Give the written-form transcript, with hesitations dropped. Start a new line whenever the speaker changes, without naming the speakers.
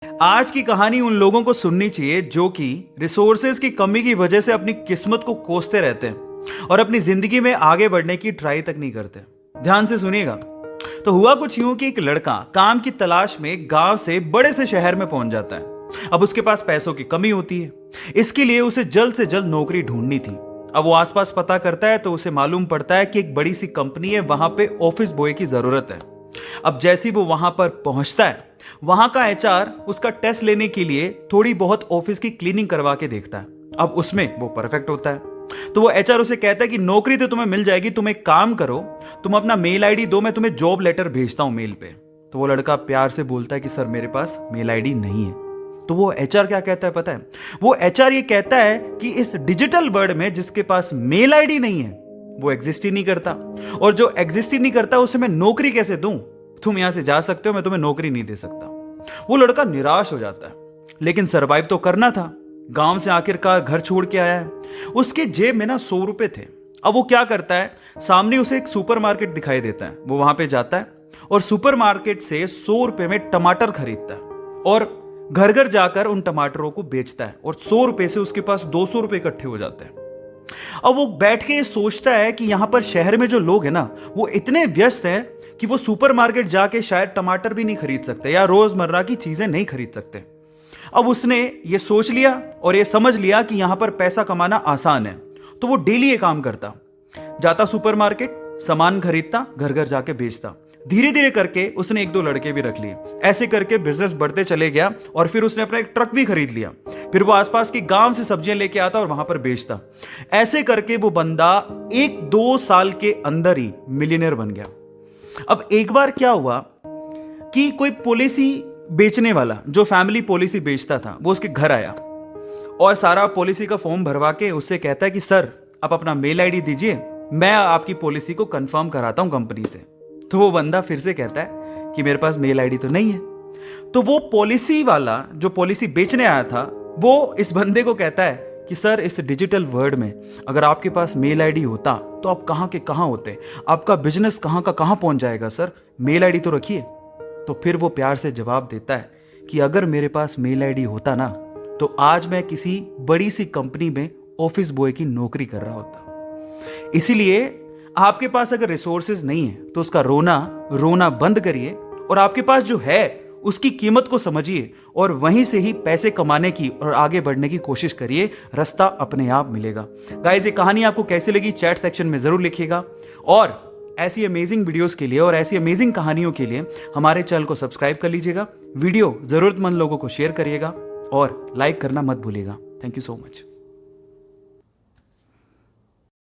आज की कहानी उन लोगों को सुननी चाहिए जो कि रिसोर्सेज की कमी की वजह से अपनी किस्मत को कोसते रहते हैं और अपनी जिंदगी में आगे बढ़ने की ट्राई तक नहीं करते। ध्यान से सुनिएगा। तो हुआ कुछ यूं कि एक लड़का काम की तलाश में गांव से बड़े से शहर में पहुंच जाता है। अब उसके पास पैसों की कमी होती है, इसके लिए उसे जल्द से जल्द नौकरी ढूंढनी थी। अब वो आसपास पता करता है तो उसे मालूम पड़ता है कि एक बड़ी सी कंपनी है, वहां पे ऑफिस बॉय की जरूरत है। अब जैसे ही वो वहां पर पहुंचता है, वहां का एचआर उसका टेस्ट लेने के लिए थोड़ी बहुत ऑफिस की क्लीनिंग करवा के देखता है। अब उसमें वो परफेक्ट होता है, तो वो एचआर उसे कहता है कि नौकरी तो तुम्हें मिल जाएगी, तुम एक काम करो, तुम अपना मेल आईडी दो, मैं तुम्हें जॉब लेटर भेजता हूं मेल पे। तो वो लड़का प्यार से बोलता है कि सर मेरे पास मेल आईडी नहीं है। तो वो एचआर क्या कहता है पता है? वो एचआर ये कहता है कि इस डिजिटल वर्ल्ड में जिसके पास मेल आईडी नहीं है वो एग्जिस्ट ही नहीं करता, और जो एग्जिस्ट ही नहीं करता उसे मैं नौकरी कैसे दूं? तुम यहां से जा सकते हो, मैं तुम्हें नौकरी नहीं दे सकता। वो लड़का निराश हो जाता है, लेकिन सरवाइव तो करना था। गांव से आखिरकार घर छोड़ के आया है, उसके जेब में ना 100 रुपए थे। अब वो क्या करता है, सामने उसे एक सुपरमार्केट दिखाई देता है, वो वहां पे जाता है और सुपरमार्केट से 100 रुपए में टमाटर खरीदता है और घर घर जाकर उन टमाटरों को बेचता है, और 100 रुपए से उसके पास 200 रुपए इकट्ठे हो जाते हैं। अब वो बैठ के सोचता है कि यहां पर शहर में जो लोग हैं ना, वो इतने व्यस्त हैं कि वो सुपरमार्केट जाके शायद टमाटर भी नहीं खरीद सकते या रोजमर्रा की चीजें नहीं खरीद सकते। अब उसने ये सोच लिया और ये समझ लिया कि यहां पर पैसा कमाना आसान है, तो वो डेली ये काम करता, जाता सुपरमार्केट, सामान खरीदता, घर घर जाके बेचता। धीरे धीरे करके उसने 1-2 लड़के भी रख लिए। ऐसे करके बिजनेस बढ़ते चले गया और फिर उसने अपना एक ट्रक भी खरीद लिया। फिर वो आसपास के गांव से सब्जियां लेके आता और वहां पर बेचता। ऐसे करके वो बंदा 1-2 साल के अंदर ही मिलियनर बन गया। अब एक बार क्या हुआ कि कोई पॉलिसी बेचने वाला, जो फैमिली पॉलिसी बेचता था, वो उसके घर आया और सारा पॉलिसी का फॉर्म भरवा के उससे कहता है कि सर आप अपना मेल आईडी दीजिए, मैं आपकी पॉलिसी को कंफर्म कराता हूं कंपनी से। तो वो बंदा फिर से कहता है कि मेरे पास मेल आईडी तो नहीं है। तो वो पॉलिसी वाला जो पॉलिसी बेचने आया था, वो इस बंदे को कहता है कि सर इस डिजिटल वर्ल्ड में अगर आपके पास मेल आईडी होता तो आप कहां के कहां होते, आपका बिजनेस कहां का कहां पहुंच जाएगा, सर मेल आईडी तो रखिए। तो फिर वो प्यार से जवाब देता है कि अगर मेरे पास मेल आईडी होता ना, तो आज मैं किसी बड़ी सी कंपनी में ऑफिस बॉय की नौकरी कर रहा होता। इसीलिए आपके पास अगर रिसोर्सेज नहीं है तो उसका रोना बंद करिए और आपके पास जो है उसकी कीमत को समझिए और वहीं से ही पैसे कमाने की और आगे बढ़ने की कोशिश करिए। रास्ता अपने आप मिलेगा। गाइस, ये कहानी आपको कैसी लगी चैट सेक्शन में जरूर लिखिएगा, और ऐसी अमेजिंग वीडियोस के लिए और ऐसी अमेजिंग कहानियों के लिए हमारे चैनल को सब्सक्राइब कर लीजिएगा। वीडियो जरूरतमंद लोगों को शेयर करिएगा और लाइक करना मत भूलिएगा। Thank you so much.